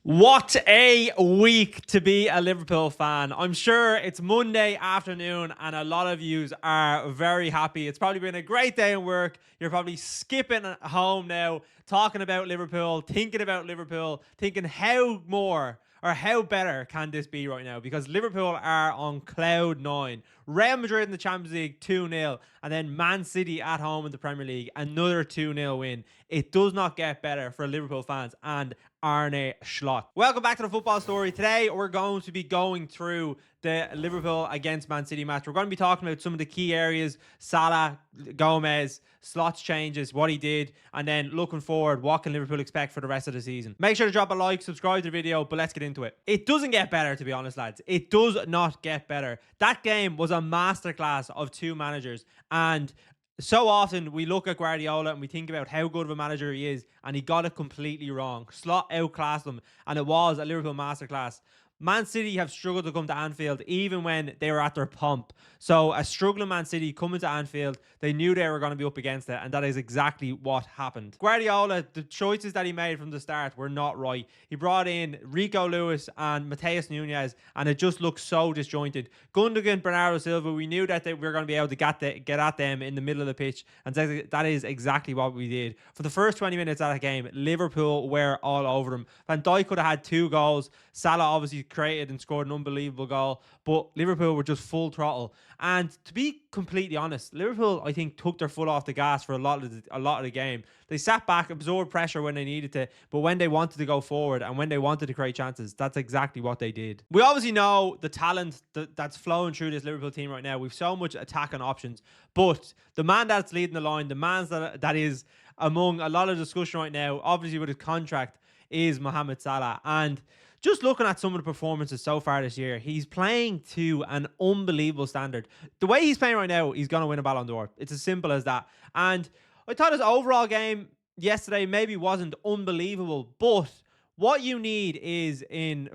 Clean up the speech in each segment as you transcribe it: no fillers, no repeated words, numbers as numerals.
What a week to be a Liverpool fan. I'm sure it's Monday afternoon and a lot of you are very happy. It's probably been a great day at work. You're probably skipping home now, talking about Liverpool, thinking how more or how better can this be right now, because Liverpool are on cloud nine. Real Madrid in the Champions League 2-0, and then Man City at home in the Premier League, another 2-0 win. It does not get better for Liverpool fans and Arne Slot. Welcome back to the Football Story. Today we're going to be going through the Liverpool against Man City match. We're going to be talking about some of the key areas: Salah, Gomez, Slot's changes, what he did, and then looking forward, what can Liverpool expect for the rest of the season. Make sure to drop a like, subscribe to the video, but let's get into it. It doesn't get better, to be honest, lads. It does not get better. That game was a masterclass of two managers, and so often we look at Guardiola and we think about how good of a manager he is, and he got it completely wrong. Slot outclassed him, and it was a Liverpool masterclass. Man City have struggled to come to Anfield even when they were at their pomp. So a struggling Man City coming to Anfield, they knew they were going to be up against it, and that is exactly what happened. Guardiola, the choices that he made from the start were not right. He brought in Rico Lewis and Mateus Nunes, and it just looked so disjointed. Gundogan, Bernardo Silva, we knew that we were going to be able to get at them in the middle of the pitch, and that is exactly what we did. For the first 20 minutes of that game, Liverpool were all over them. Van Dijk could have had 2 goals. Salah obviously created and scored an unbelievable goal, but Liverpool were just full throttle. And to be completely honest, Liverpool, I think, took their foot off the gas for a lot of the game. They sat back, absorbed pressure when they needed to, but when they wanted to go forward and when they wanted to create chances, that's exactly what they did. We obviously know the talent that's flowing through this Liverpool team right now. We've so much attacking options, but the man that's leading the line, the man that is among a lot of discussion right now, obviously with his contract, is Mohamed Salah. And just looking at some of the performances so far this year, he's playing to an unbelievable standard. The way he's playing right now, he's going to win a Ballon d'Or. It's as simple as that. And I thought his overall game yesterday maybe wasn't unbelievable, but what you need is in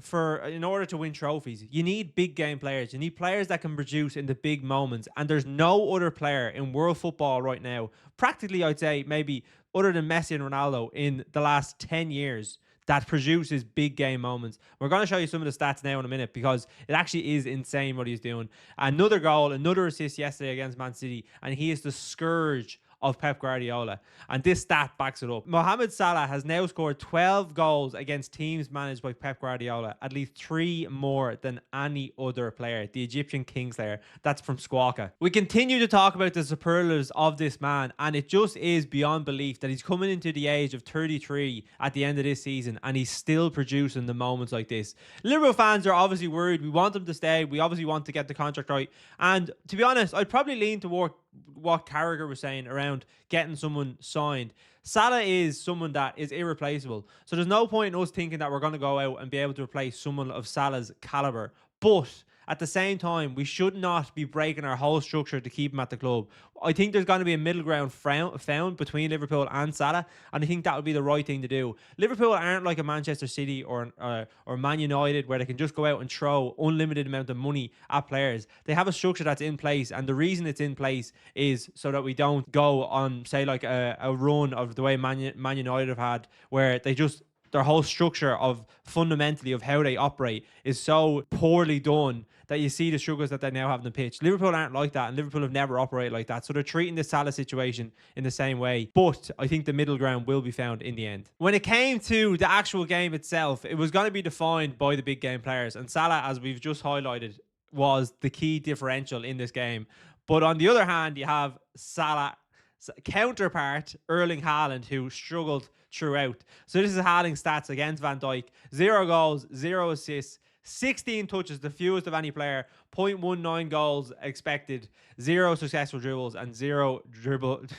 order to win trophies, you need big game players. You need players that can produce in the big moments. And there's no other player in world football right now, practically I'd say maybe other than Messi and Ronaldo in the last 10 years, that produces big game moments. We're going to show you some of the stats now in a minute, because it actually is insane what he's doing. Another goal, another assist yesterday against Man City, and he is the scourge of Pep Guardiola, and this stat backs it up. Mohamed Salah has now scored 12 goals against teams managed by Pep Guardiola, at least 3 more than any other player, the Egyptian Kingslayer. That's from Squawka. We continue to talk about the superlatives of this man, and it just is beyond belief that he's coming into the age of 33 at the end of this season, and he's still producing the moments like this. Liverpool fans are obviously worried. We want him to stay. We obviously want to get the contract right, and to be honest, I'd probably lean toward what Carragher was saying around getting someone signed. Salah is someone that is irreplaceable, so there's no point in us thinking that we're going to go out and be able to replace someone of Salah's caliber. But at the same time, we should not be breaking our whole structure to keep him at the club. I think there's going to be a middle ground found between Liverpool and Salah, and I think that would be the right thing to do. Liverpool aren't like a Manchester City or Man United, where they can just go out and throw unlimited amount of money at players. They have a structure that's in place, and the reason it's in place is so that we don't go on, say, like a run of the way Man United have had, where their whole structure of fundamentally of how they operate is so poorly done that you see the struggles that they now have on the pitch. Liverpool aren't like that, and Liverpool have never operated like that. So they're treating the Salah situation in the same way. But I think the middle ground will be found in the end. When it came to the actual game itself, it was going to be defined by the big game players. And Salah, as we've just highlighted, was the key differential in this game. But on the other hand, you have Salah counterpart Erling Haaland, who struggled throughout. So this is Haaland's stats against Van Dijk: 0 goals, 0 assists, 16 touches, the fewest of any player, 0.19 goals expected, 0 successful dribbles, and 0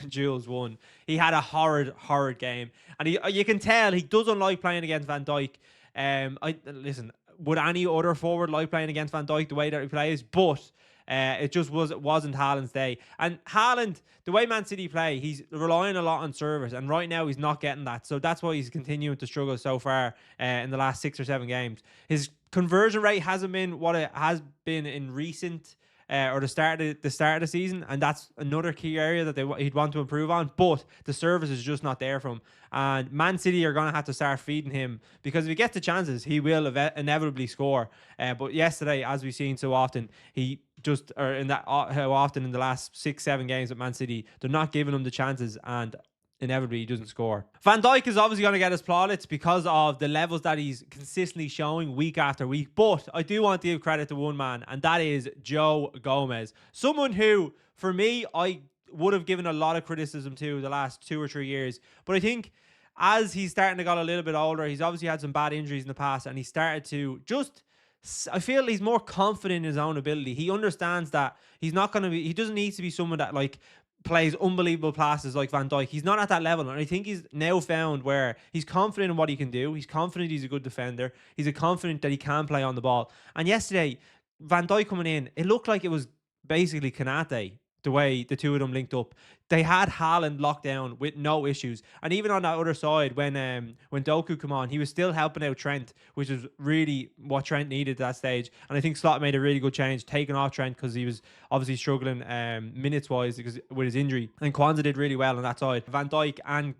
duels won. He had a horrid game, and you can tell he doesn't like playing against Van Dijk. Listen, would any other forward like playing against Van Dijk the way that he plays? But it just wasn't Haaland's day. And Haaland, the way Man City play, he's relying a lot on service, and right now he's not getting that. So that's why he's continuing to struggle so far in the last 6 or 7 games. His conversion rate hasn't been what it has been in recent or the start of the season, and that's another key area that he'd want to improve on. But the service is just not there for him, and Man City are going to have to start feeding him, because if he gets the chances, he will inevitably score. But yesterday, as we've seen so often, he just, or in that, how often in the last 6-7 games at Man City, they're not giving him the chances, and inevitably he doesn't score. Van Dijk is obviously going to get his plaudits because of the levels that he's consistently showing week after week. But I do want to give credit to one man, and that is Joe Gomez. Someone who, for me, I would have given a lot of criticism to the last 2 or 3 years. But I think as he's starting to get a little bit older, he's obviously had some bad injuries in the past, and he started to just, I feel he's more confident in his own ability. He understands that he's not going to be, he doesn't need to be someone that like plays unbelievable passes like Van Dijk. He's not at that level, and I think he's now found where he's confident in what he can do. He's confident he's a good defender. He's confident that he can play on the ball. And yesterday, Van Dijk coming in, it looked like it was basically Kanate, the way the two of them linked up. They had Haaland locked down with no issues. And even on that other side, when Doku come on, he was still helping out Trent, which is really what Trent needed at that stage. And I think Slot made a really good change, taking off Trent, because he was obviously struggling minutes-wise because with his injury. And Kwanzaa did really well on that side. Van Dijk and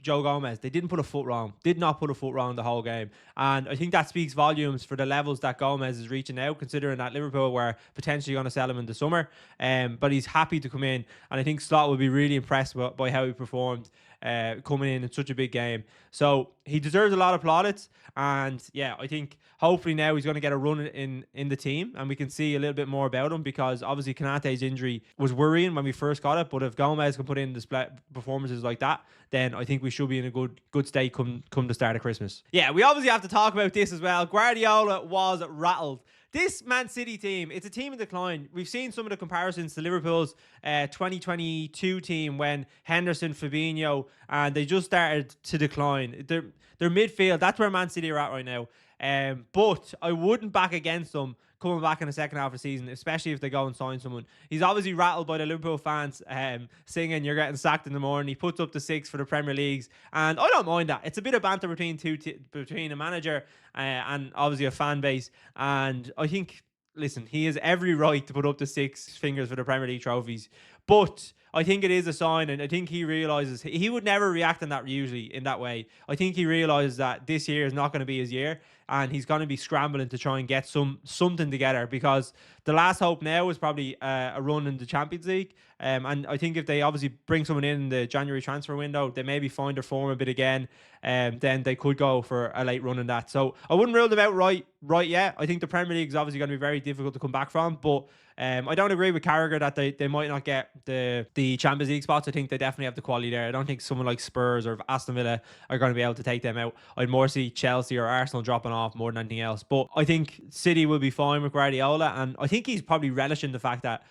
Joe Gomez, they didn't put a foot wrong. Did not put a foot wrong the whole game. And I think that speaks volumes for the levels that Gomez is reaching now, considering that Liverpool were potentially going to sell him in the summer. But he's happy to come in, and I think Slot would be really impressed by how he performed coming in such a big game. So he deserves a lot of plaudits, and yeah, I think hopefully now he's going to get a run in the team, and we can see a little bit more about him, because obviously Kanate's injury was worrying when we first got it, but if Gomez can put in display performances like that, then I think we should be in a good state come the start of Christmas. Yeah, we obviously have to talk about this as well. Guardiola was rattled. This Man City team, it's a team in decline. We've seen some of the comparisons to Liverpool's 2022 team when Henderson, Fabinho, and they just started to decline. Their midfield, that's where Man City are at right now. But I wouldn't back against them coming back in the second half of the season, especially if they go and sign someone. He's obviously rattled by the Liverpool fans singing "You're getting sacked in the morning." He puts up the 6 for the Premier Leagues, and I don't mind that. It's a bit of banter between a manager and obviously a fan base, and I think, listen, he has every right to put up the 6 fingers for the Premier League trophies, but I think it is a sign, and I think he realizes he would never react in that usually in that way. I think he realizes that this year is not going to be his year, and he's going to be scrambling to try and get something together, because the last hope now is probably a run in the Champions League. And I think if they obviously bring someone in the January transfer window, they maybe find their form a bit again, then they could go for a late run in that. So I wouldn't rule them out right yet. I think the Premier League is obviously going to be very difficult to come back from, but I don't agree with Carragher that they might not get the Champions League spots. I think they definitely have the quality there. I don't think someone like Spurs or Aston Villa are going to be able to take them out. I'd more see Chelsea or Arsenal dropping off more than anything else. But I think City will be fine with Guardiola, and I think he's probably relishing the fact that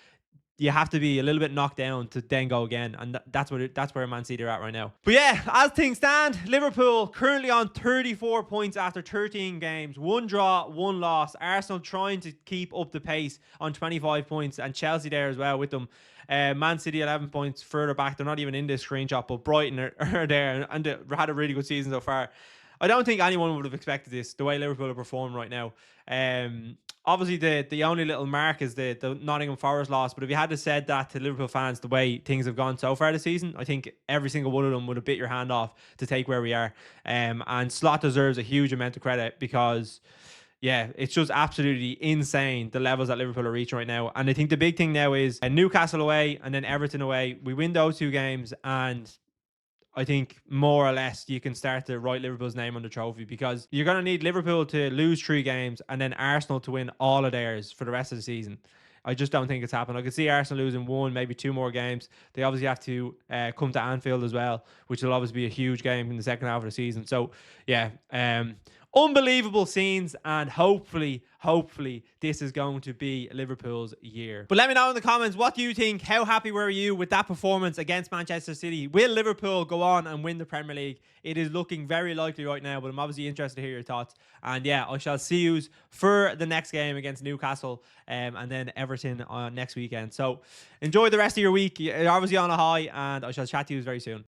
you have to be a little bit knocked down to then go again, and that's where Man City are at right now. But yeah, as things stand, Liverpool currently on 34 points after 13 games, 1 draw, 1 loss. Arsenal trying to keep up the pace on 25 points, and Chelsea there as well with them. Man City 11 points further back. They're not even in this screenshot, but Brighton are there, and they had a really good season so far. I don't think anyone would have expected this, the way Liverpool are performing right now. Obviously, the only little mark is the Nottingham Forest loss. But if you had to said that to Liverpool fans, the way things have gone so far this season, I think every single one of them would have bit your hand off to take where we are. And Slot deserves a huge amount of credit, because yeah, it's just absolutely insane the levels that Liverpool are reaching right now. And I think the big thing now is Newcastle away and then Everton away. We win those 2 games, and I think more or less you can start to write Liverpool's name on the trophy, because you're going to need Liverpool to lose 3 games and then Arsenal to win all of theirs for the rest of the season. I just don't think it's happened. I could see Arsenal losing 1, maybe 2 more games. They obviously have to come to Anfield as well, which will obviously be a huge game in the second half of the season. So yeah, unbelievable scenes, and hopefully this is going to be Liverpool's year. But let me know in the comments, what do you think? How happy were you with that performance against Manchester City? Will Liverpool go on and win the Premier League? It is looking very likely right now, but I'm obviously interested to hear your thoughts. And yeah, I shall see you for the next game against Newcastle, and then Everton on next weekend. So enjoy the rest of your week. You're obviously on a high, and I shall chat to you very soon.